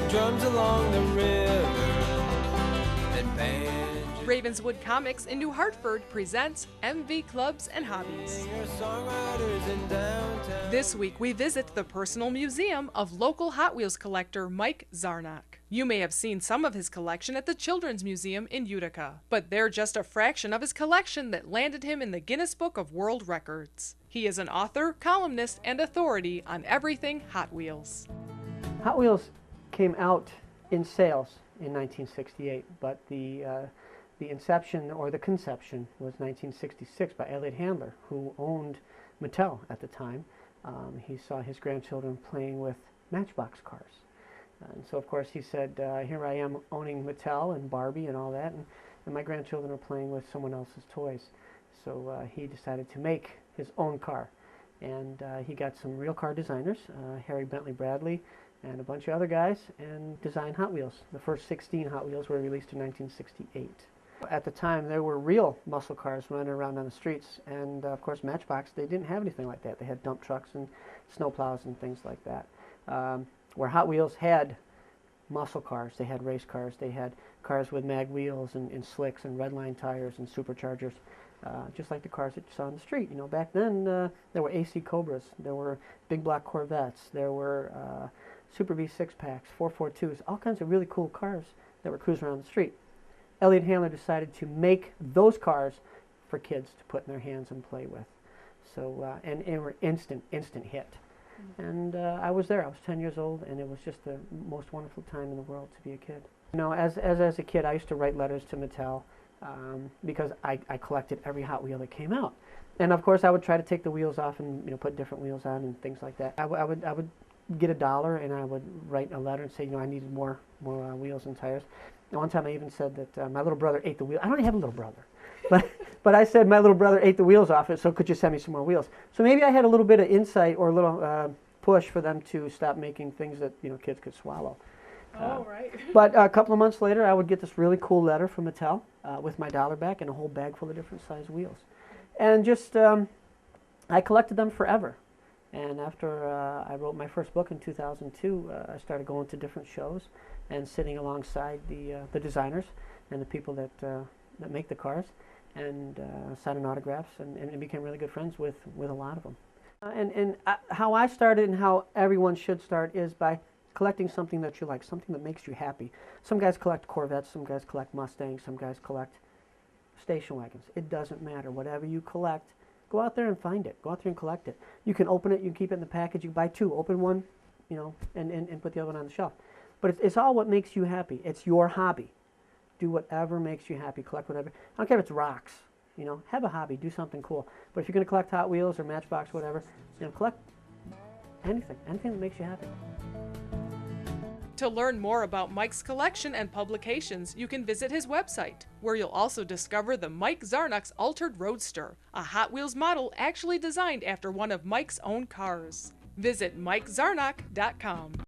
drums along the river and banjo. Ravenswood Comics in New Hartford presents MV Clubs and Hobbies. Singer-songwriters in downtown. This week we visit the personal museum of local Hot Wheels collector Mike Zarnock. You may have seen some of his collection at the Children's Museum in Utica, but they're just a fraction of his collection that landed him in the Guinness Book of World Records. He is an author, columnist, and authority on everything Hot Wheels. Hot Wheels came out in sales in 1968, but the inception or the conception was 1966 by Elliott Handler, who owned Mattel at the time. He saw his grandchildren playing with Matchbox cars. And so, of course, he said, here I am owning Mattel and Barbie and all that, and my grandchildren are playing with someone else's toys. So he decided to make his own car. And he got some real car designers, Harry Bentley Bradley and a bunch of other guys, and designed Hot Wheels. The first 16 Hot Wheels were released in 1968. At the time, there were real muscle cars running around on the streets, and of course Matchbox, they didn't have anything like that. They had dump trucks and snowplows and things like that. Where Hot Wheels had muscle cars, they had race cars, they had cars with mag wheels and slicks and redline tires and superchargers, just like the cars that you saw on the street. You know, back then there were AC Cobras, there were big block Corvettes, there were Super V 6-packs, 442s, all kinds of really cool cars that were cruising around the street. Elliott Handler decided to make those cars for kids to put in their hands and play with. So, and they were instant hit. And I was there. I was 10 years old, and it was just the most wonderful time in the world to be a kid. You know, as a kid, I used to write letters to Mattel because I collected every Hot Wheel that came out. And of course, I would try to take the wheels off and put different wheels on and things like that. I would get $1 and I would write a letter and say, I needed more wheels and tires. And one time I even said that my little brother ate the wheel. I don't even have a little brother, but I said my little brother ate the wheels off it, so could you send me some more wheels? So maybe I had a little bit of insight or a little push for them to stop making things that kids could swallow. Right. But a couple of months later, I would get this really cool letter from Mattel with my $1 back and a whole bag full of different size wheels, and just I collected them forever. And after I wrote my first book in 2002, I started going to different shows and sitting alongside the designers and the people that make the cars, and signing autographs, and became really good friends with a lot of them. And how I started and how everyone should start is by collecting something that you like, something that makes you happy. Some guys collect Corvettes, some guys collect Mustangs, some guys collect station wagons. It doesn't matter. Whatever you collect, go out there and find it. Go out there and collect it. You can open it, you can keep it in the package, you can buy two, open one, and put the other one on the shelf. But it's all what makes you happy. It's your hobby. Do whatever makes you happy. Collect whatever. I don't care if it's rocks. Have a hobby. Do something cool. But if you're going to collect Hot Wheels or Matchbox, whatever, collect anything that makes you happy. To learn more about Mike's collection and publications, you can visit his website, where you'll also discover the Mike Zarnock's Altered Roadster, a Hot Wheels model actually designed after one of Mike's own cars. Visit MikeZarnock.com.